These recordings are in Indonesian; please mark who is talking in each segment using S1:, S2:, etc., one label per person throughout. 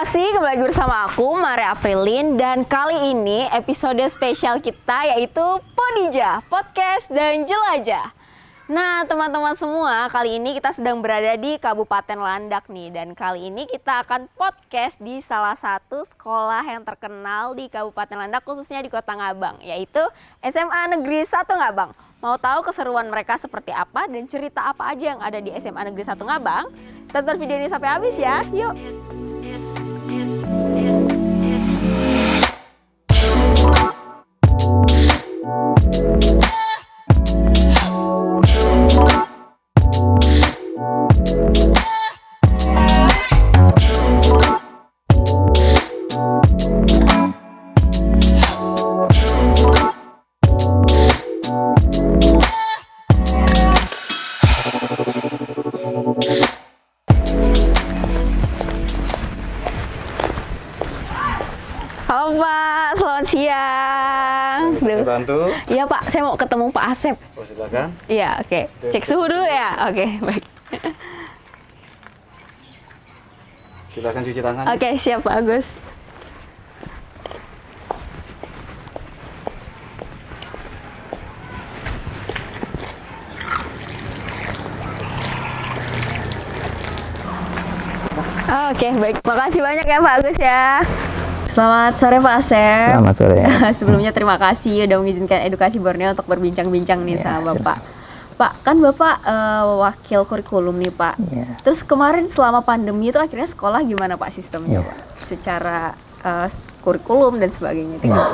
S1: kasih, kembali lagi bersama aku, Maria Aprilin. Dan kali ini episode spesial kita yaitu Podija, Podcast dan Jelajah. Nah teman-teman semua, kali ini kita sedang berada di Kabupaten Landak nih. Dan kali ini kita akan podcast di salah satu sekolah yang terkenal di Kabupaten Landak, khususnya di Kota Ngabang, yaitu SMA Negeri 1 Ngabang. Mau tahu keseruan mereka seperti apa dan cerita apa aja yang ada di SMA Negeri 1 Ngabang? Tonton video ini sampai habis ya, yuk! Halo Pak, selamat siang.
S2: Bantu?
S1: Iya Pak, saya mau ketemu Pak Asep.
S2: Oh, silakan.
S1: Iya, oke. Cek suhu dulu ya. Oke, baik.
S2: Silakan cuci tangan.
S1: Oke, siap Pak Agus. Oke, baik. Makasih banyak ya Pak Agus ya. Selamat sore Pak Asep.
S2: Selamat sore.
S1: Sebelumnya terima kasih udah mengizinkan Edukasi Borneo untuk berbincang-bincang nih sama Bapak. Pak, kan Bapak wakil kurikulum nih Pak.
S2: Ya.
S1: Terus kemarin selama pandemi itu akhirnya sekolah gimana Pak sistemnya Pak? Secara kurikulum dan sebagainya.
S2: Ya.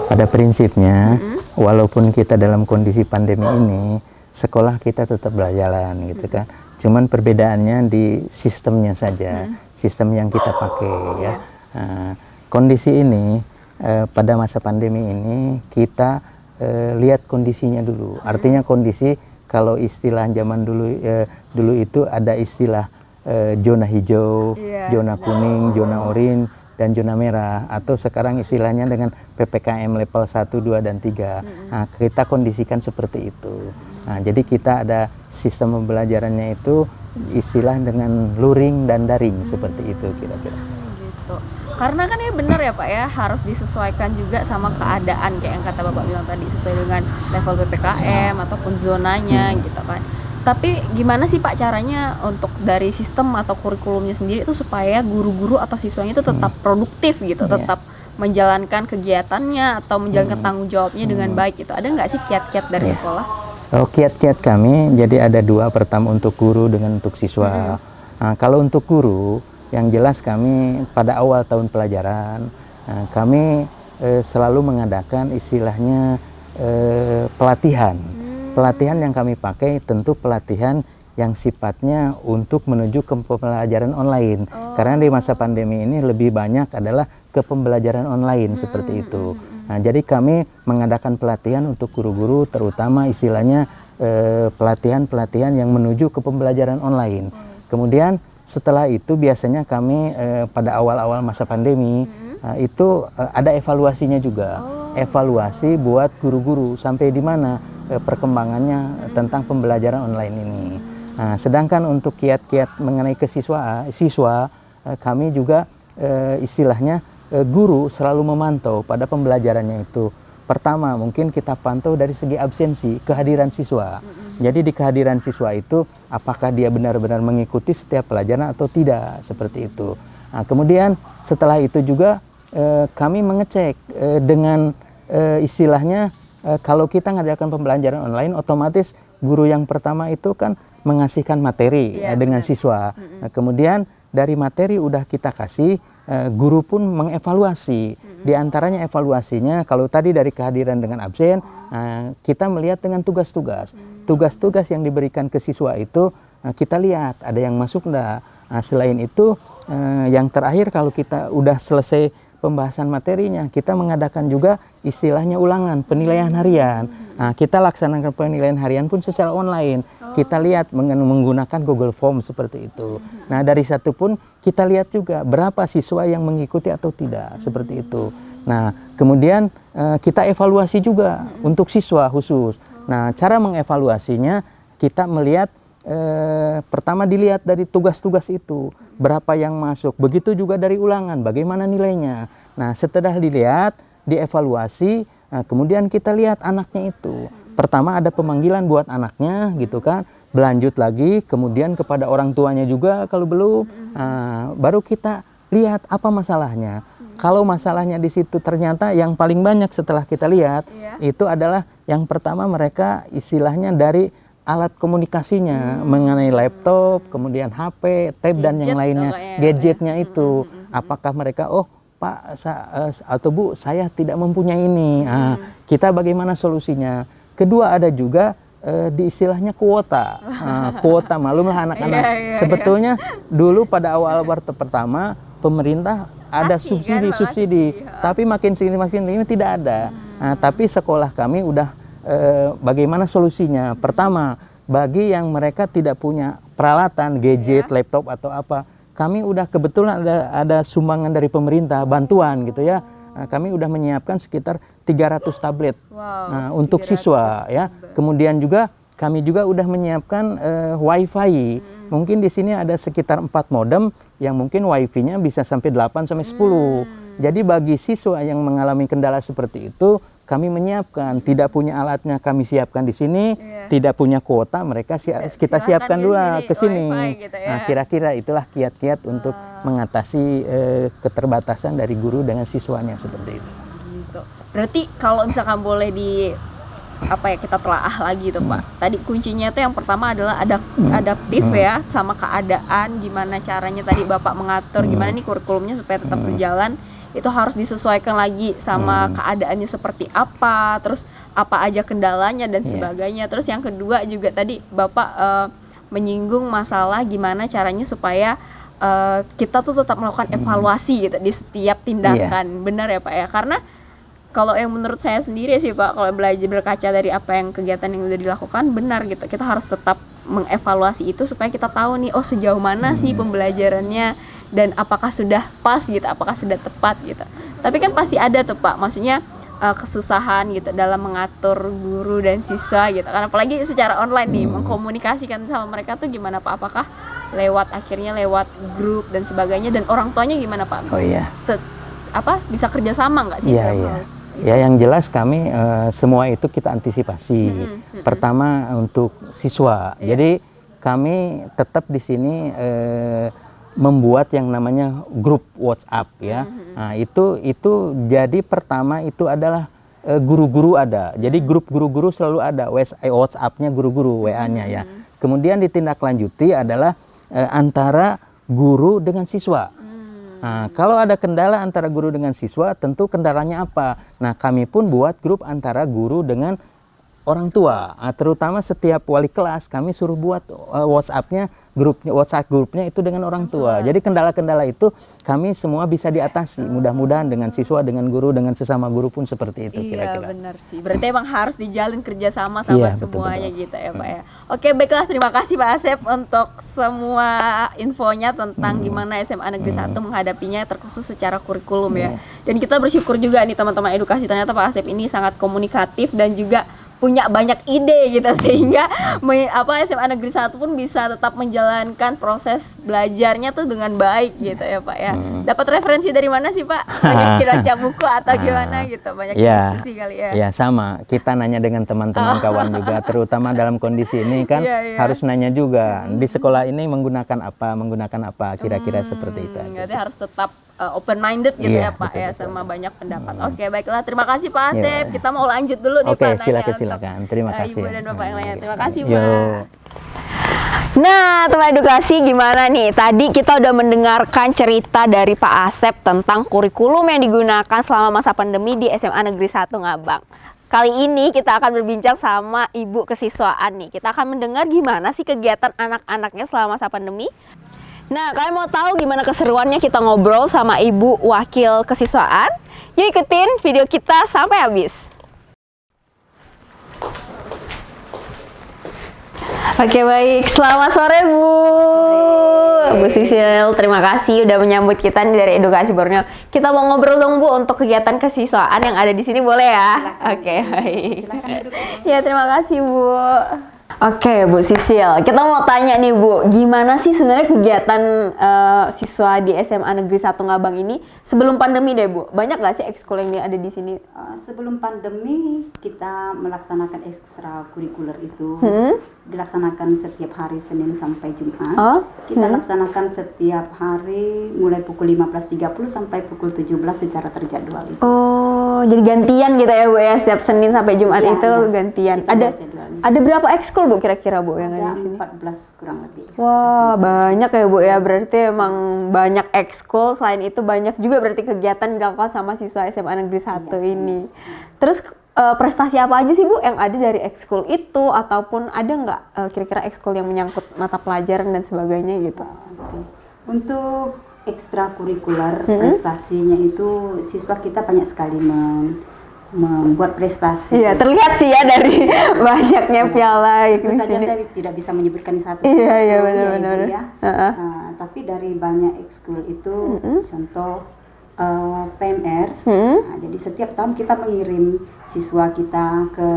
S2: Pada prinsipnya, walaupun kita dalam kondisi pandemi ini, sekolah kita tetap berjalan gitu kan. Cuman perbedaannya di sistemnya saja, sistem yang kita pakai ya. Kondisi ini pada masa pandemi ini kita lihat kondisinya dulu. Artinya kondisi kalau istilah zaman dulu itu ada istilah zona hijau, zona kuning, zona oranye dan zona merah, atau sekarang istilahnya dengan PPKM level 1, 2 dan 3. Nah, kita kondisikan seperti itu. Nah, jadi kita ada sistem pembelajarannya itu istilah dengan luring dan daring seperti itu kira-kira.
S1: Gitu. Karena kan ya benar ya Pak ya, harus disesuaikan juga sama keadaan kayak yang kata Bapak bilang tadi, sesuai dengan level PPKM ataupun zonanya gitu kan. Tapi gimana sih Pak caranya untuk dari sistem atau kurikulumnya sendiri itu supaya guru-guru atau siswanya itu tetap produktif gitu, tetap menjalankan kegiatannya atau menjalankan tanggung jawabnya dengan baik gitu. Ada nggak sih kiat-kiat dari sekolah?
S2: Oh, kiat-kiat kami jadi ada dua, pertama untuk guru dengan untuk siswa. Nah, kalau untuk guru, yang jelas kami pada awal tahun pelajaran, kami selalu mengadakan istilahnya pelatihan. Pelatihan yang kami pakai tentu pelatihan yang sifatnya untuk menuju ke pembelajaran online. Karena di masa pandemi ini lebih banyak adalah ke pembelajaran online seperti itu. Nah, jadi kami mengadakan pelatihan untuk guru-guru, terutama istilahnya pelatihan-pelatihan yang menuju ke pembelajaran online. Kemudian setelah itu biasanya kami pada awal-awal masa pandemi itu ada evaluasinya juga. Evaluasi buat guru-guru sampai di mana perkembangannya tentang pembelajaran online ini. Nah, sedangkan untuk kiat-kiat mengenai siswa kami juga istilahnya guru selalu memantau pada pembelajarannya itu. Pertama, mungkin kita pantau dari segi absensi, kehadiran siswa. Jadi di kehadiran siswa itu apakah dia benar-benar mengikuti setiap pelajaran atau tidak, seperti itu. Nah, kemudian setelah itu juga kami mengecek dengan istilahnya kalau kita mengadakan pembelajaran online, otomatis guru yang pertama itu kan mengasihkan materi dengan siswa. Nah, kemudian dari materi udah kita kasih, guru pun mengevaluasi. Di antaranya evaluasinya, kalau tadi dari kehadiran dengan absen, kita melihat dengan tugas-tugas. Tugas-tugas yang diberikan ke siswa itu kita lihat ada yang masuk enggak. Selain itu, yang terakhir kalau kita udah selesai pembahasan materinya, kita mengadakan juga istilahnya ulangan, penilaian harian. Nah, kita laksanakan penilaian harian pun secara online. Kita lihat menggunakan Google Form seperti itu. Nah, dari satu pun kita lihat juga berapa siswa yang mengikuti atau tidak, seperti itu. Nah, kemudian kita evaluasi juga untuk siswa khusus. Nah, cara mengevaluasinya kita melihat pertama dilihat dari tugas-tugas itu, berapa yang masuk. Begitu juga dari ulangan, bagaimana nilainya. Nah, setelah dilihat, dievaluasi, kemudian kita lihat anaknya itu. Pertama ada pemanggilan buat anaknya gitu kan, berlanjut lagi, kemudian kepada orang tuanya juga kalau belum, baru kita lihat apa masalahnya. Kalau masalahnya di situ ternyata yang paling banyak setelah kita lihat, itu adalah yang pertama mereka istilahnya dari alat komunikasinya, mengenai laptop, kemudian HP, tab dan yang lainnya, gadgetnya itu. Apakah mereka, oh Pak atau Bu, saya tidak mempunyai ini. Kita bagaimana solusinya? Kedua ada juga di istilahnya kuota. Kuota, malumlah anak-anak. Sebetulnya dulu pada awal pertama pemerintah ada subsidi, tapi makin sini tidak ada. Tapi sekolah kami udah bagaimana solusinya? Pertama, bagi yang mereka tidak punya peralatan, gadget, laptop atau apa, kami udah kebetulan ada sumbangan dari pemerintah, bantuan gitu ya. Kami udah menyiapkan sekitar 300 tablet untuk siswa ya. Kemudian juga kami juga udah menyiapkan wifi. Mungkin di sini ada sekitar 4 modem yang mungkin wifi-nya bisa sampai 8 sampai 10. Jadi bagi siswa yang mengalami kendala seperti itu, kami menyiapkan, tidak punya alatnya kami siapkan di sini, tidak punya kuota mereka kita siapkan dulu ke sini. Gitu ya. Nah, kira-kira itulah kiat-kiat untuk mengatasi keterbatasan dari guru dengan siswanya seperti itu.
S1: Gitu. Berarti kalau misalkan boleh kita telaah lagi tuh Pak. Tadi kuncinya itu yang pertama adalah adaptif ya sama keadaan, gimana caranya tadi Bapak mengatur gimana nih kurikulumnya supaya tetap berjalan. Itu harus disesuaikan lagi sama keadaannya seperti apa, terus apa aja kendalanya dan sebagainya. Terus yang kedua juga tadi Bapak menyinggung masalah gimana caranya supaya kita tuh tetap melakukan evaluasi gitu di setiap tindakan. Benar ya Pak ya? Karena kalau yang menurut saya sendiri sih Pak, kalau belajar berkaca dari apa yang kegiatan yang udah dilakukan, benar gitu. Kita harus tetap mengevaluasi itu supaya kita tahu nih, oh sejauh mana sih pembelajarannya dan apakah sudah pas gitu, apakah sudah tepat gitu. Tapi kan pasti ada tuh Pak, maksudnya kesusahan gitu dalam mengatur guru dan siswa gitu. Karena apalagi secara online nih, mengkomunikasikan sama mereka tuh gimana Pak? Apakah akhirnya lewat grup dan sebagainya, dan orang tuanya gimana Pak?
S2: Oh iya.
S1: Bisa kerjasama nggak sih?
S2: Iya. Ya yang jelas kami semua itu kita antisipasi. Pertama untuk siswa. Jadi kami tetap di sini membuat yang namanya grup WhatsApp ya. Nah, itu jadi pertama itu adalah guru-guru ada. Jadi grup guru-guru selalu ada WhatsApp-nya guru-guru, WA-nya ya. Kemudian ditindaklanjuti adalah antara guru dengan siswa. Nah, kalau ada kendala antara guru dengan siswa, tentu kendalanya apa? Nah, kami pun buat grup antara guru dengan orang tua. Terutama setiap wali kelas kami suruh buat WhatsApp-nya, WhatsApp grupnya itu dengan orang tua. Jadi kendala-kendala itu kami semua bisa diatasi. Mudah-mudahan dengan siswa, dengan guru, dengan sesama guru pun seperti itu kira-kira.
S1: Iya benar sih. Berarti emang harus dijalin kerjasama sama semuanya betul. Gitu ya Pak ya. Oke baiklah, terima kasih Pak Asep untuk semua infonya tentang gimana SMA Negeri 1 menghadapinya terkhusus secara kurikulum ya. Dan kita bersyukur juga nih teman-teman edukasi, ternyata Pak Asep ini sangat komunikatif dan juga punya banyak ide gitu, sehingga SMA Negeri 1 pun bisa tetap menjalankan proses belajarnya tuh dengan baik gitu ya Pak ya. Dapat referensi dari mana sih Pak? Banyak baca buku atau gimana gitu, banyak diskusi kali ya.
S2: Ya sama, kita nanya dengan teman-teman kawan juga, terutama dalam kondisi ini kan harus nanya juga di sekolah ini menggunakan apa kira-kira seperti itu.
S1: Jadi harus tetap open minded gitu ya Pak, betul, sama banyak pendapat. Oke baiklah, terima kasih Pak Asep. Kita mau lanjut dulu nih Pak.
S2: Silakan. Terima kasih.
S1: Ibu dan Bapak yang lainnya. Terima kasih Pak. Nah, teman edukasi, gimana nih? Tadi kita udah mendengarkan cerita dari Pak Asep tentang kurikulum yang digunakan selama masa pandemi di SMA Negeri 1 Ngabang. Kali ini kita akan berbincang sama Ibu Kesiswaan nih. Kita akan mendengar gimana sih kegiatan anak-anaknya selama masa pandemi. Nah, kalian mau tahu gimana keseruannya kita ngobrol sama Ibu Wakil Kesiswaan? Yuk ikutin video kita sampai habis. Oke baik, selamat sore Bu Sisil, terima kasih udah menyambut kita nih dari Edukasi Borneo. Kita mau ngobrol dong Bu untuk kegiatan kesiswaan yang ada di sini, boleh ya? Oke baik. Ya terima kasih Bu. Oke, Bu Sisil, kita mau tanya nih Bu, gimana sih sebenarnya kegiatan siswa di SMA Negeri 1 Ngabang ini sebelum pandemi deh Bu? Banyak nggak sih ekskul yang ada di sini?
S3: Sebelum pandemi kita melaksanakan ekstrakurikuler itu dilaksanakan setiap hari Senin sampai Jumat. Kita laksanakan setiap hari mulai pukul 15.30 sampai pukul 17 secara terjadwal.
S1: Oh, jadi gantian gitu ya Bu ya, setiap Senin sampai Jumat
S3: Iya,
S1: itu
S3: iya.
S1: gantian.
S3: Kita
S1: Ada berapa ekskul Bu kira-kira Bu yang ada
S3: Ada
S1: di sini?
S3: 14 kurang lebih.
S1: Wah, banyak ya Bu ya, berarti emang banyak ekskul, selain itu banyak juga berarti kegiatan dilakukan sama siswa SMA Negeri 1 ini. Terus prestasi apa aja sih Bu yang ada dari ekskul itu, ataupun ada nggak kira-kira ekskul yang menyangkut mata pelajaran dan sebagainya gitu?
S3: Oke. Untuk ekstrakurikuler prestasinya itu siswa kita banyak sekali membuat prestasi.
S1: Iya, terlihat sih ya dari banyaknya piala
S3: Tentu
S1: di
S3: saja
S1: sini.
S3: saya tidak bisa menyebutkan satu.
S1: Iya,
S3: persatu,
S1: benar-benar.
S3: ya, Ibu, ya. Tapi dari banyak ekskul itu, contoh PMR. Nah, jadi setiap tahun kita mengirim siswa kita ke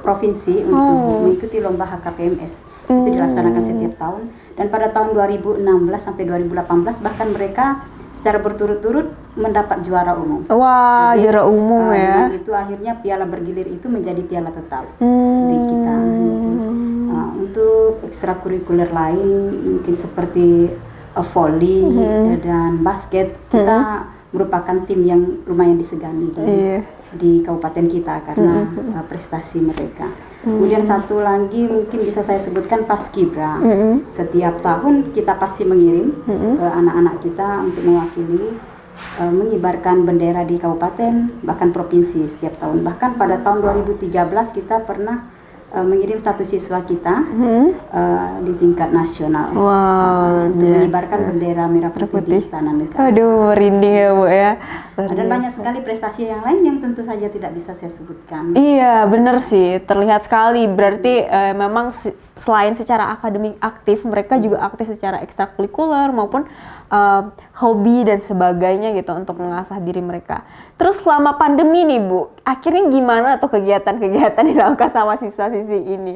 S3: provinsi untuk mengikuti lomba HKPMS. Itu dilaksanakan setiap tahun. Dan pada tahun 2016 sampai 2018 bahkan mereka secara berturut-turut mendapat juara umum.
S1: Wah,
S3: Jadi,
S1: juara umum ya.
S3: Itu akhirnya piala bergilir itu menjadi piala tetap di kita. Untuk ekstrakurikuler lain mungkin seperti volley dan basket, kita merupakan tim yang lumayan disegani di kabupaten kita karena prestasi mereka. Kemudian satu lagi mungkin bisa saya sebutkan Paskibra. Setiap tahun kita pasti mengirim anak-anak kita untuk mewakili mengibarkan bendera di kabupaten bahkan provinsi setiap tahun. Bahkan pada tahun 2013 kita pernah mengirim satu siswa kita di tingkat nasional.
S1: Wow,
S3: untuk mengibarkan bendera merah putih di Istana Negara.
S1: Aduh, merinding ya Bu ya.
S3: Dan banyak sekali prestasi yang lain yang tentu saja tidak bisa saya sebutkan.
S1: Iya, bener sih. Terlihat sekali. Berarti memang selain secara akademik aktif, mereka juga aktif secara ekstrakurikuler maupun hobi dan sebagainya gitu untuk mengasah diri mereka. Terus selama pandemi nih Bu, akhirnya gimana tuh kegiatan-kegiatan yang dilakukan sama siswa-siswi ini?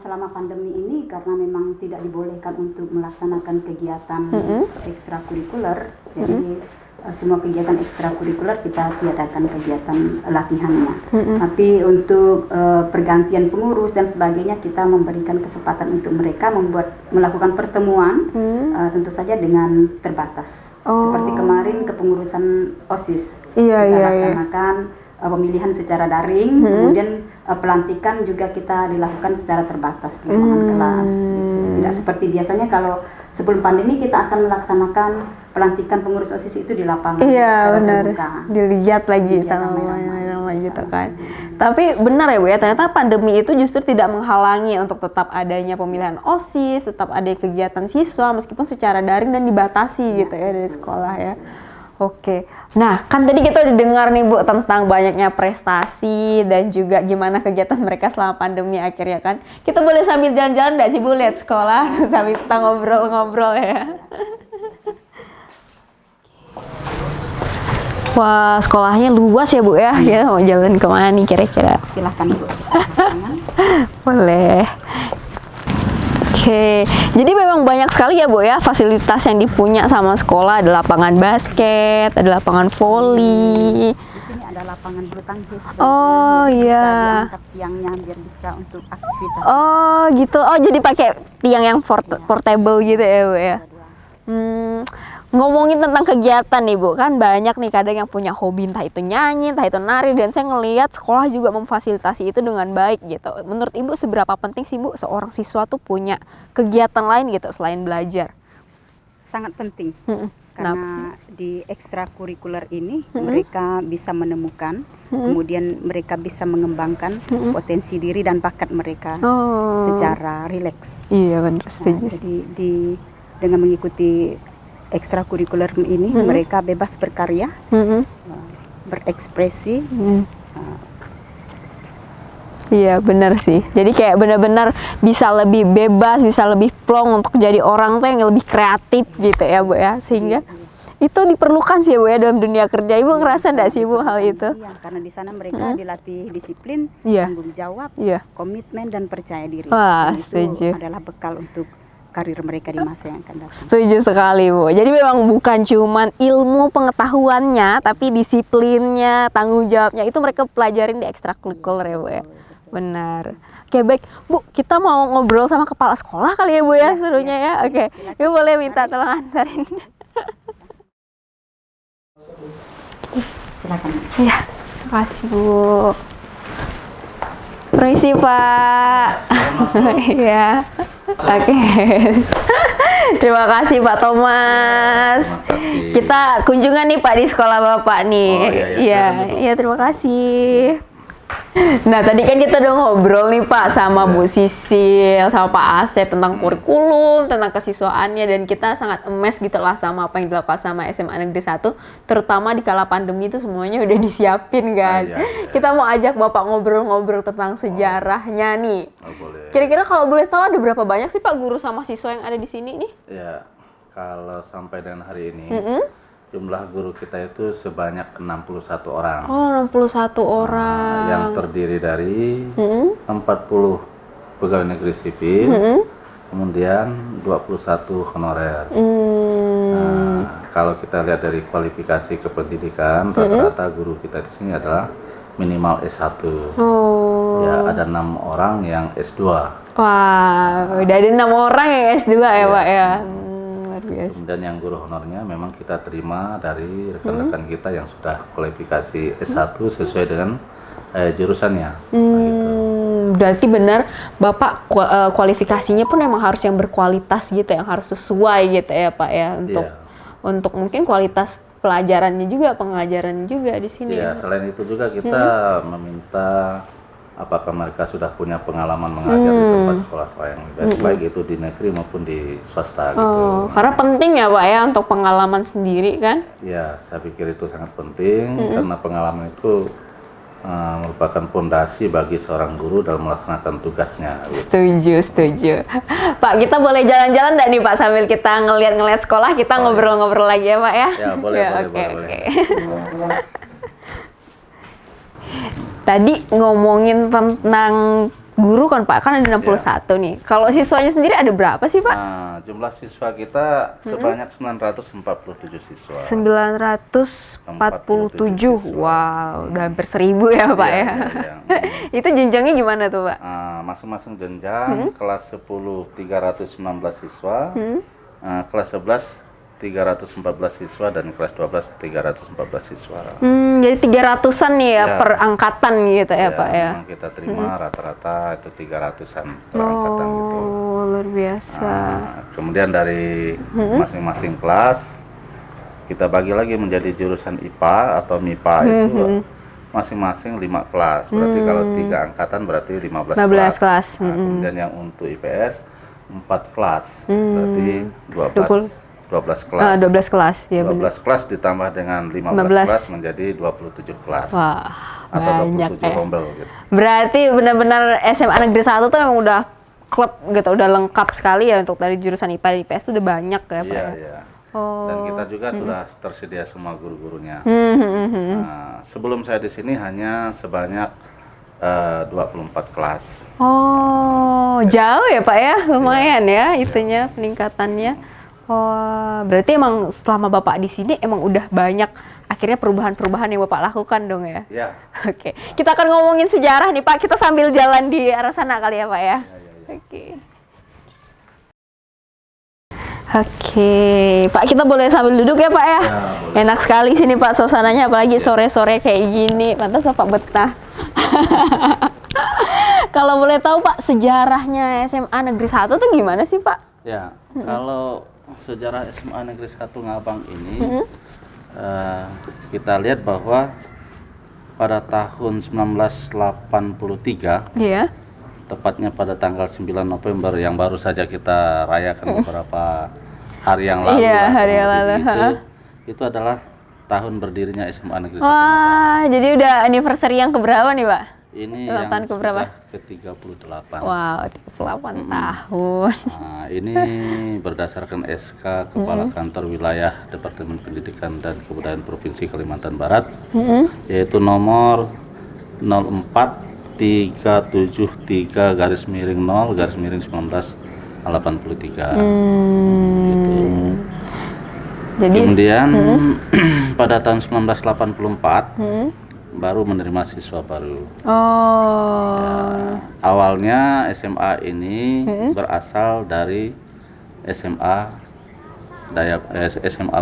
S3: Selama pandemi ini karena memang tidak dibolehkan untuk melaksanakan kegiatan ekstrakurikuler, jadi semua kegiatan ekstrakurikuler kita tiadakan kegiatan latihannya. Tapi untuk pergantian pengurus dan sebagainya kita memberikan kesempatan untuk mereka melakukan pertemuan, tentu saja dengan terbatas. Seperti kemarin kepengurusan OSIS kita laksanakan pemilihan secara daring, kemudian pelantikan juga kita dilakukan secara terbatas di ruangan kelas. Gitu. Tidak seperti biasanya kalau sebelum pandemi kita akan melaksanakan pelantikan pengurus OSIS itu di lapangan.
S1: Iya benar,
S3: terbuka.
S1: dilihat lagi
S3: Dilihat
S1: sama
S3: ramai-ramai.
S1: ramai gitu kan. Tapi benar ya Bu ya, ternyata pandemi itu justru tidak menghalangi untuk tetap adanya pemilihan OSIS, tetap ada kegiatan siswa meskipun secara daring dan dibatasi gitu ya dari sekolah ya. Oke, nah kan tadi kita udah dengar nih Bu tentang banyaknya prestasi dan juga gimana kegiatan mereka selama pandemi akhirnya kan. Kita boleh sambil jalan-jalan nggak sih Bu lihat sekolah sambil kita ngobrol-ngobrol ya. Wah, sekolahnya luas ya Bu ya. Ya mau jalan kemana nih kira-kira?
S3: Silahkan Bu.
S1: Boleh. Oke, jadi memang banyak sekali ya Bu ya fasilitas yang dipunya sama sekolah. Ada lapangan basket, ada lapangan voli.
S3: Di sini ada lapangan bulu tangkis.
S1: Oh iya.
S3: Diangkat tiangnya biar bisa untuk aktivitas.
S1: Oh gitu. Oh jadi pakai tiang yang portable gitu ya Bu ya. Ngomongin tentang kegiatan nih Bu, kan banyak nih kadang yang punya hobi entah itu nyanyi, entah itu nari, dan saya ngelihat sekolah juga memfasilitasi itu dengan baik gitu. Menurut Ibu seberapa penting sih Bu seorang siswa tuh punya kegiatan lain gitu selain belajar?
S3: Sangat penting.
S1: Kenapa?
S3: Karena di ekstrakurikuler ini mereka bisa menemukan, kemudian mereka bisa mengembangkan potensi diri dan bakat mereka secara rileks.
S1: Iya benar, setuju.
S3: Jadi dengan mengikuti ekstrakurikuler ini mereka bebas berkarya, berekspresi.
S1: Iya benar sih. Jadi kayak benar-benar bisa lebih bebas, bisa lebih plong untuk jadi orang tuh yang lebih kreatif gitu ya Bu ya. Sehingga itu diperlukan sih Bu ya dalam dunia kerja. Ibu ngerasa enggak sih Bu hal itu?
S3: Iya, karena di sana mereka dilatih disiplin,
S1: Iya.
S3: tanggung jawab,
S1: Iya.
S3: komitmen dan percaya diri.
S1: Wah,
S3: Dan
S1: setuju.
S3: itu adalah bekal untuk karir mereka di masa yang akan datang.
S1: Setuju sekali Bu. Jadi memang bukan cuman ilmu pengetahuannya, tapi disiplinnya, tanggung jawabnya itu mereka pelajarin di ekstrakurikuler ya Bu ya. Benar. Oke baik Bu, kita mau ngobrol sama kepala sekolah kali ya Bu ya serunya ya. Oke, Ibu boleh minta tolong antarin.
S3: Silakan.
S1: Iya, terima kasih Bu. Permisi Pak. Iya. Oke. Terima kasih Pak Thomas.
S4: Terima kasih.
S1: Kita kunjungan nih Pak di sekolah Bapak nih.
S4: Oh, iya, iya.
S1: Iya,
S4: Silakan, Bu.
S1: iya terima kasih. Nah tadi kan kita udah ngobrol nih Pak sama Bu Sisil, sama Pak Asep tentang kurikulum, tentang kesiswaannya, dan kita sangat emes gitu lah sama apa yang dilakukan sama SMA Negeri 1, terutama di kala pandemi itu semuanya udah disiapin kan.
S4: Ah, iya, iya.
S1: Kita mau ajak Bapak ngobrol-ngobrol tentang sejarahnya nih.
S4: Oh, boleh.
S1: Kira-kira kalau boleh tahu ada berapa banyak sih Pak guru sama siswa yang ada di sini nih?
S4: Ya, kalau sampai dengan hari ini jumlah guru kita itu sebanyak 61 orang.
S1: Oh 61 orang.
S4: Yang terdiri dari 40 pegawai negeri sipil, kemudian 21 honorer. Nah, kalau kita lihat dari kualifikasi kependidikan, rata-rata guru kita di sini adalah minimal S1.
S1: Oh.
S4: Ya, ada 6 orang yang S2.
S1: Wah, udah ada 6 orang yang S2 ya Pak ya. Luar biasa.
S4: Kemudian yang guru honornya memang kita terima dari rekan-rekan kita yang sudah kualifikasi S1 sesuai dengan jurusannya. Gitu.
S1: Berarti benar Bapak kualifikasinya pun emang harus yang berkualitas gitu, yang harus sesuai gitu ya Pak ya, untuk mungkin kualitas pelajarannya juga, pengajarannya juga di sini.
S4: Iya, selain itu juga kita meminta apakah mereka sudah punya pengalaman mengajar di tempat sekolah-sekolah yang baik itu di negeri maupun di swasta gitu.
S1: Karena penting ya Pak ya untuk pengalaman sendiri kan?
S4: Ya, saya pikir itu sangat penting karena pengalaman itu merupakan fondasi bagi seorang guru dalam melaksanakan tugasnya.
S1: Setuju, setuju. Pak, kita boleh jalan-jalan nggak nih Pak sambil kita ngeliat-ngeliat sekolah, kita ngobrol-ngobrol lagi ya Pak ya?
S4: Ya, boleh,
S1: Ya,
S4: boleh,
S1: oke,
S4: boleh.
S1: oke. Tadi ngomongin tentang guru kan Pak, kan ada 61 nih. Kalau siswanya sendiri ada berapa sih Pak?
S4: Nah, jumlah siswa kita sebanyak 947 siswa.
S1: 947, wow, udah hampir 1000 ya Pak ya. Itu jenjangnya gimana tuh Pak?
S4: Masing-masing jenjang, kelas 10 319 siswa, kelas 11 314 siswa, dan kelas 12 314 siswa.
S1: Jadi 300-an nih ya, per angkatan gitu ya Pak ya?
S4: Memang kita terima rata-rata itu 300-an per angkatan gitu.
S1: Oh, luar biasa.
S4: Kemudian dari masing-masing kelas kita bagi lagi menjadi jurusan IPA atau MIPA itu masing-masing 5 kelas. Berarti kalau 3 angkatan berarti 15 kelas. Kemudian yang untuk IPS 4 kelas. Berarti 12 kelas.
S1: 12 kelas, ya
S4: 12 kelas ditambah dengan 15 kelas menjadi 27 kelas.
S1: Wah,
S4: atau
S1: banyak
S4: 27
S1: ya.
S4: rombel gitu.
S1: Berarti benar-benar SMA Negeri 1 tuh memang udah klub gitu, udah lengkap sekali ya untuk dari jurusan IPA dan IPS tuh udah banyak ya Pak
S4: Iya,
S1: ya?
S4: iya.
S1: Oh.
S4: Dan kita juga sudah tersedia semua guru-gurunya. Nah, sebelum saya di sini hanya sebanyak 24 kelas.
S1: Oh, jauh ya Pak ya? Lumayan ya itunya peningkatannya. Oh, berarti emang selama Bapak di sini emang udah banyak akhirnya perubahan-perubahan yang Bapak lakukan dong ya?
S4: Ya.
S1: Oke, kita akan ngomongin sejarah nih Pak. Kita sambil jalan di arah sana kali ya Pak ya? Oke. Oke, Pak kita boleh sambil duduk ya Pak ya?
S4: boleh.
S1: Enak sekali sini Pak suasananya, apalagi sore-sore kayak gini. Pantas Bapak betah. Kalau boleh tahu Pak, sejarahnya SMA Negeri 1 tuh gimana sih Pak?
S4: Ya, kalau sejarah SMA Negeri 1 Ngabang ini kita lihat bahwa pada tahun 1983,
S1: Iya.
S4: tepatnya pada tanggal 9 November yang baru saja kita rayakan beberapa hari yang lalu.
S1: Iya,
S4: lah,
S1: hari yang
S4: kurang
S1: lalu,
S4: lebih itu adalah tahun berdirinya SMA Negeri 1 Ngabang.
S1: Wah, jadi udah anniversary yang keberapa nih Pak?
S4: Ini
S1: Ulang
S4: yang
S1: tahun keberapa?
S4: sudah ke-38.
S1: Wow, 38 tahun.
S4: Nah, ini berdasarkan SK Kepala Kantor Wilayah Departemen Pendidikan dan Kebudayaan Provinsi Kalimantan Barat, yaitu nomor 04373-0-1983.
S1: Jadi
S4: Kemudian pada tahun 1984 baru menerima siswa baru. Awalnya SMA ini berasal dari SMA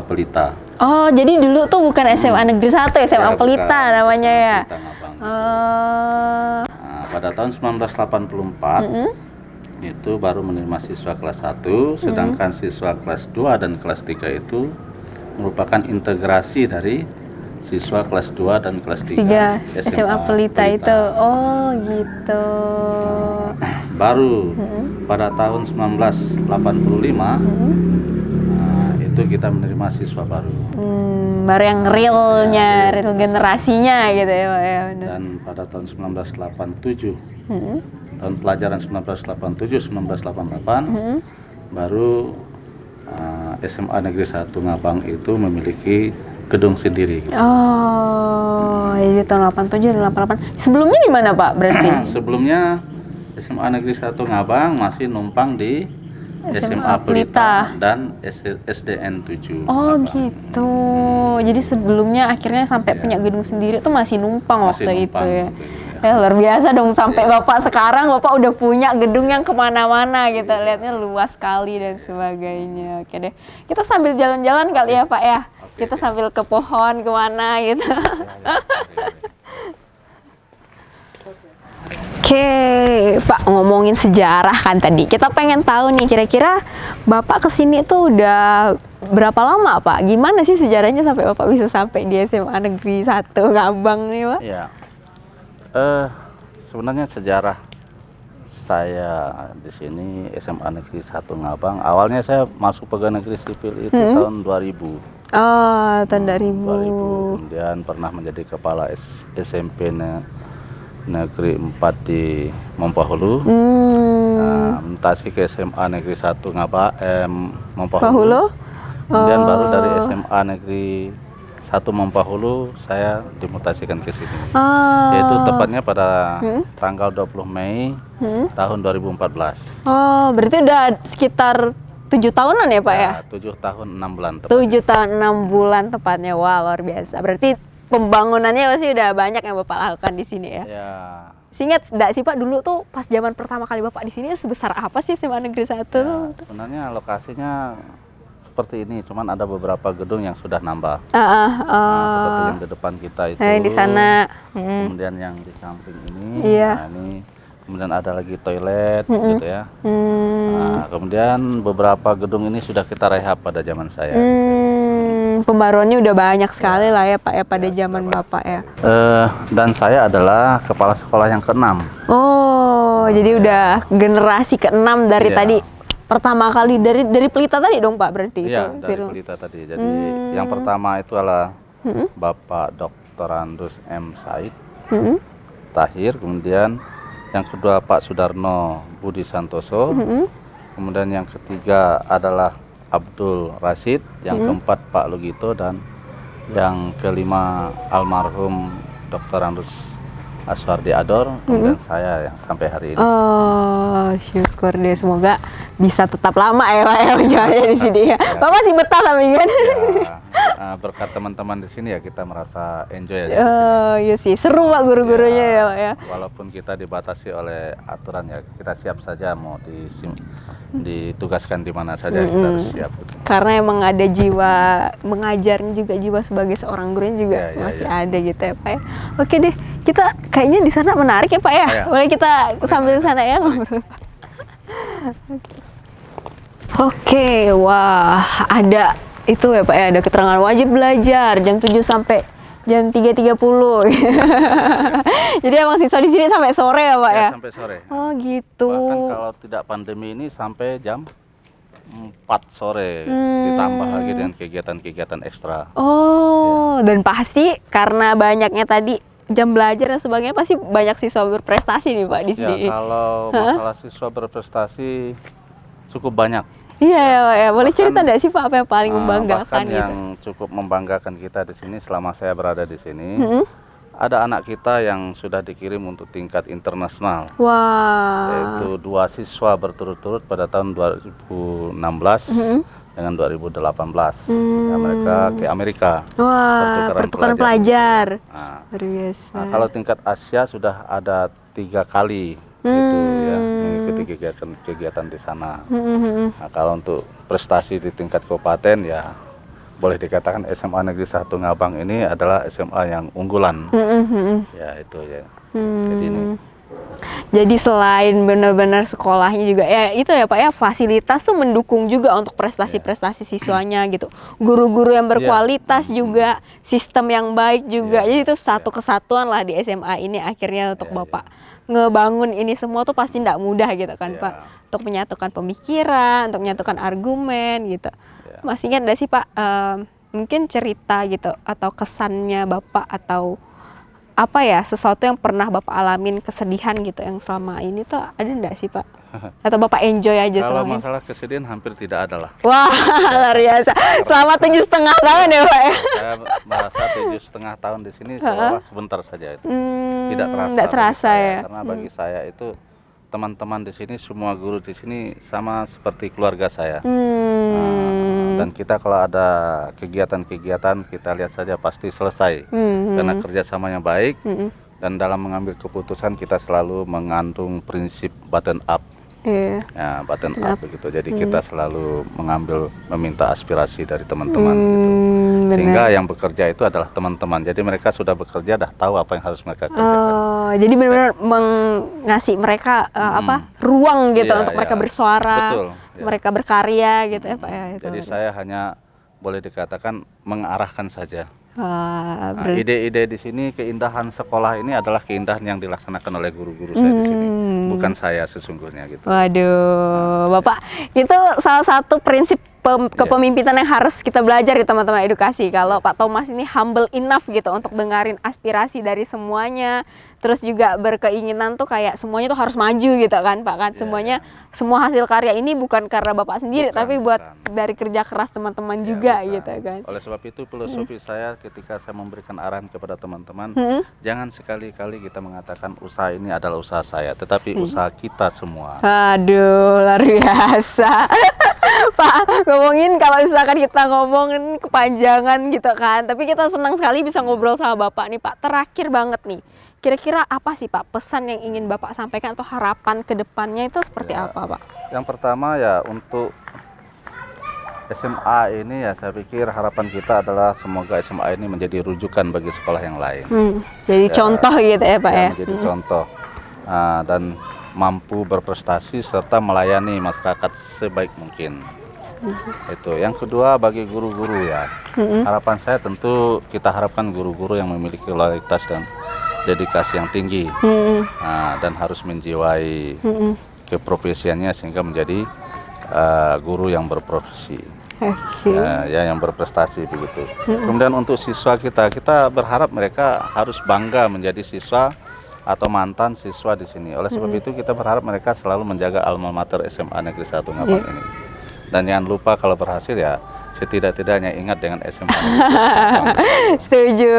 S4: Pelita.
S1: Oh, jadi dulu tuh bukan SMA Negeri 1, SMA
S4: Ya,
S1: Pelita
S4: bukan.
S1: namanya
S4: SMA
S1: ya.
S4: Pelita Ngabang.
S1: Oh.
S4: Nah, pada tahun 1984 itu baru menerima siswa kelas 1, sedangkan siswa kelas 2 dan kelas 3 itu merupakan integrasi dari siswa kelas 2 dan kelas 3
S1: SMA Pelita itu. Oh, gitu.
S4: Baru pada tahun 1985 itu kita menerima siswa baru.
S1: Baru yang realnya, real generasinya gitu ya, Pak ya. Benar.
S4: Dan pada tahun 1987, tahun pelajaran 1987-1988, baru SMA Negeri 1 Ngabang itu memiliki gedung sendiri.
S1: Oh, jadi tahun 87 dan 88. Sebelumnya di mana, Pak? Berarti
S4: Sebelumnya SMA Negeri 1 Ngabang masih numpang di SMA Pelita dan SDN 7.
S1: Oh,
S4: Ngabang.
S1: gitu. Jadi sebelumnya akhirnya sampai punya gedung sendiri tuh masih numpang
S4: Masih
S1: waktu
S4: numpang
S1: itu ya.
S4: waktu itu, ya.
S1: Luar biasa dong, sampai Bapak sekarang Bapak udah punya gedung yang kemana-mana gitu, lihatnya luas sekali dan sebagainya. Oke deh, kita sambil jalan-jalan kali ya Pak ya. Kita sambil ke pohon kemana gitu. Oke, Pak, ngomongin sejarah kan tadi. Kita pengen tahu nih, kira-kira Bapak kesini tuh udah berapa lama, Pak? Gimana sih sejarahnya sampai Bapak bisa sampai di SMA Negeri 1 Ngabang nih, Pak?
S4: Iya. Sebenarnya sejarah saya di sini SMA Negeri 1 Ngabang. Awalnya saya masuk pegawai negeri sipil itu tahun 2000.
S1: Oh, tahun 2000.
S4: 2000. Kemudian pernah menjadi kepala SMP Negeri 4 di Mompahulu. Nah, mutasi ke SMA Negeri 1 Mompahulu. Kemudian baru dari SMA Negeri 1 Mompahulu saya dimutasikan ke sini. Yaitu tepatnya pada tanggal 20 Mei tahun 2014.
S1: Oh, berarti udah sekitar 7 tahunan ya, Pak ya?
S4: 7 tahun 6 bulan tepatnya.
S1: 7 tahun 6 bulan tepatnya. Wah, luar biasa. Berarti pembangunannya pasti udah banyak yang Bapak lakukan di sini ya?
S4: Ya.
S1: Ingat enggak sih Pak, dulu tuh pas zaman pertama kali Bapak di sini sebesar apa sih SMA Negeri 1 tuh?
S4: Sebenarnya lokasinya seperti ini, cuman ada beberapa gedung yang sudah nambah. Seperti yang di depan kita itu.
S1: Di sana.
S4: Kemudian yang di samping ini.
S1: Iya.
S4: Nah, ini kemudian ada lagi toilet gitu ya. Nah, kemudian beberapa gedung ini sudah kita rehab pada zaman saya.
S1: Pembaruannya udah banyak sekali lah ya Pak ya pada zaman Bapak ya.
S4: Dan saya adalah kepala sekolah yang ke-6.
S1: Oh, jadi udah generasi ke-6 dari
S4: Iya.
S1: tadi. Pertama kali dari Pelita tadi dong Pak berarti
S4: Iya,
S1: itu.
S4: dari Pelita tadi. Jadi yang pertama itu adalah Bapak Dr. Andus M. Said Tahir, kemudian yang kedua Pak Sudarno Budi Santoso, kemudian yang ketiga adalah Abdul Rashid, yang keempat Pak Lugito, dan yang kelima almarhum Dr. Andus Aswardi Ador, kemudian saya yang sampai hari ini.
S1: Oh, syukur deh, semoga bisa tetap lama ya Pak ya menjawabnya di sini ya. Bapak masih betah tapi kan?
S4: Ya, berkat teman-teman di sini ya kita merasa enjoy aja.
S1: Oh, iya sih, seru Pak guru-gurunya ya Pak ya.
S4: Walaupun kita dibatasi oleh aturan ya, kita siap saja mau ditugaskan di mana saja kita harus siap.
S1: Karena emang ada jiwa mengajarnya juga, jiwa sebagai seorang gurunya juga
S4: Ya,
S1: masih ada gitu ya Pak ya. Oke deh, kita kayaknya di sana menarik ya Pak ya.
S4: Ya.
S1: Boleh kita sambil sana ya ngobrol. Oke, wah ada itu ya Pak ya, ada keterangan wajib belajar jam 7 sampai jam 3.30. Jadi emang siswa di sini sampai sore ya Pak ya?
S4: Sampai sore.
S1: Oh gitu.
S4: Bahkan kalau tidak pandemi ini sampai jam 4 sore, ditambah lagi dengan kegiatan-kegiatan ekstra.
S1: Oh, dan pasti karena banyaknya tadi jam belajar dan sebagainya pasti banyak siswa berprestasi nih Pak di sini.
S4: Ya, kalau masalah siswa berprestasi cukup banyak.
S1: Iya ya Pak ya. Boleh
S4: Bahkan,
S1: cerita nggak sih Pak apa yang paling membanggakan
S4: bahkan
S1: gitu?
S4: yang cukup membanggakan kita di sini selama saya berada di sini, ada anak kita yang sudah dikirim untuk tingkat internasional.
S1: Wah.
S4: Yaitu 2 siswa berturut-turut pada tahun 2016 dengan 2018. Ya, mereka ke Amerika.
S1: Wah, pertukaran pelajar.
S4: Nah,
S1: Luar biasa.
S4: kalau tingkat Asia sudah ada 3 kali gitu ya, mengikuti kegiatan di sana. Nah, kalau untuk prestasi di tingkat kabupaten ya boleh dikatakan SMA Negeri 1 Ngabang ini adalah SMA yang unggulan. Ya itu ya. Jadi ini.
S1: Jadi selain benar-benar sekolahnya juga ya itu ya Pak ya, fasilitas tuh mendukung juga untuk prestasi-prestasi siswanya gitu. Guru-guru yang berkualitas juga, sistem yang baik juga. Jadi itu satu kesatuan lah di SMA ini akhirnya untuk Bapak ngebangun ini semua tuh pasti tidak mudah gitu kan Pak. Untuk menyatukan pemikiran, untuk menyatukan argumen gitu. Masih ingat nggak sih Pak mungkin cerita gitu atau kesannya Bapak atau apa ya, sesuatu yang pernah Bapak alamin kesedihan gitu yang selama ini tuh ada enggak sih Pak? Atau Bapak enjoy aja
S4: Kalau
S1: selama ini?
S4: masalah kesedihan hampir tidak ada lah.
S1: Wah, luar biasa. Selama 7,5 tahun ya Pak ya?
S4: Saya merasa 7,5 tahun di sini seolah sebentar saja itu. Tidak terasa.
S1: Tidak terasa ya?
S4: Karena bagi saya itu teman-teman di sini, semua guru di sini sama seperti keluarga saya. Dan kita kalau ada kegiatan-kegiatan kita lihat saja pasti selesai karena kerjasamanya baik dan dalam mengambil keputusan kita selalu mengandung prinsip button up. Ya, button up begitu. Jadi kita selalu meminta aspirasi dari teman-teman gitu. Sehingga yang bekerja itu adalah teman-teman. Jadi mereka sudah bekerja, dah tahu apa yang harus mereka kerjakan.
S1: Jadi benar-benar ngasih mereka ruang gitu untuk mereka bersuara.
S4: Betul.
S1: Mereka berkarya gitu ya Pak ya.
S4: Jadi saya hanya boleh dikatakan mengarahkan saja.
S1: Wah,
S4: ide-ide di sini, keindahan sekolah ini adalah keindahan yang dilaksanakan oleh guru-guru saya di sini, bukan saya sesungguhnya gitu.
S1: Waduh, Bapak, itu salah satu prinsip kepemimpinan yang harus kita belajar di teman-teman edukasi. Kalau Pak Thomas ini humble enough gitu untuk dengerin aspirasi dari semuanya, terus juga berkeinginan tuh kayak semuanya tuh harus maju gitu kan Pak kan. Semuanya, semua hasil karya ini bukan karena Bapak sendiri, tapi buat dari kerja keras teman-teman juga gitu kan.
S4: Oleh sebab itu filosofi saya ketika saya memberikan arahan kepada teman-teman, jangan sekali-kali kita mengatakan usaha ini adalah usaha saya, tetapi usaha kita semua.
S1: Aduh, luar biasa. Pak, ngomongin kalau misalkan kita ngomongin kepanjangan gitu kan, tapi kita senang sekali bisa ngobrol sama Bapak nih Pak. Terakhir banget nih, kira-kira apa sih Pak pesan yang ingin Bapak sampaikan atau harapan ke depannya itu seperti apa Pak?
S4: Yang pertama ya untuk SMA ini ya saya pikir harapan kita adalah semoga SMA ini menjadi rujukan bagi sekolah yang lain.
S1: Jadi contoh gitu ya Pak ya?
S4: Menjadi contoh dan mampu berprestasi serta melayani masyarakat sebaik mungkin. Itu. Yang kedua bagi guru-guru ya, harapan saya tentu kita harapkan guru-guru yang memiliki loyalitas dan dedikasi yang tinggi dan harus menjiwai keprofesiannya sehingga menjadi guru yang berprofesi, yang berprestasi begitu. Kemudian untuk siswa kita berharap mereka harus bangga menjadi siswa atau mantan siswa di sini. Oleh sebab itu kita berharap mereka selalu menjaga alma mater SMA Negeri 1 Ngabang ini. Dan jangan lupa kalau berhasil ya setidak-tidaknya ingat dengan SMA Negeri 1 Ngabang.
S1: Setuju.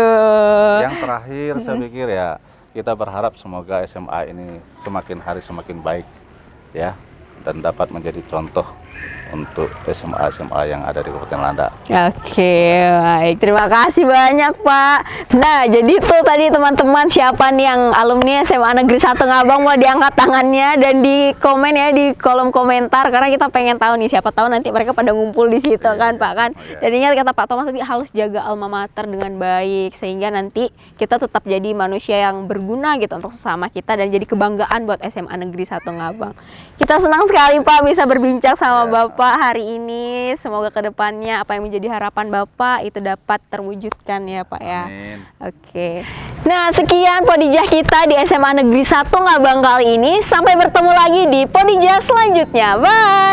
S4: Yang terakhir saya pikir ya kita berharap semoga SMA ini semakin hari semakin baik ya dan dapat menjadi contoh untuk SMA yang ada di Kabupaten Landak.
S1: Oke, baik. Terima kasih banyak Pak. Nah, jadi tuh tadi teman-teman siapa nih yang alumni SMA Negeri 1 Ngabang mau diangkat tangannya dan di komen ya di kolom komentar karena kita pengen tahu nih siapa tahu nanti mereka pada ngumpul di situ kan Pak kan. Dan ingat kata Pak Thomas tadi harus jaga alma mater dengan baik sehingga nanti kita tetap jadi manusia yang berguna gitu untuk sesama kita dan jadi kebanggaan buat SMA Negeri 1 Ngabang. Kita senang sekali Pak bisa berbincang sama Bapak hari ini. Semoga kedepannya apa yang menjadi harapan Bapak itu dapat terwujudkan ya Pak ya.
S4: Amin.
S1: Oke. Nah sekian Podijah kita di SMA Negeri 1 Ngabang kali ini. Sampai bertemu lagi di Podijah selanjutnya. Bye.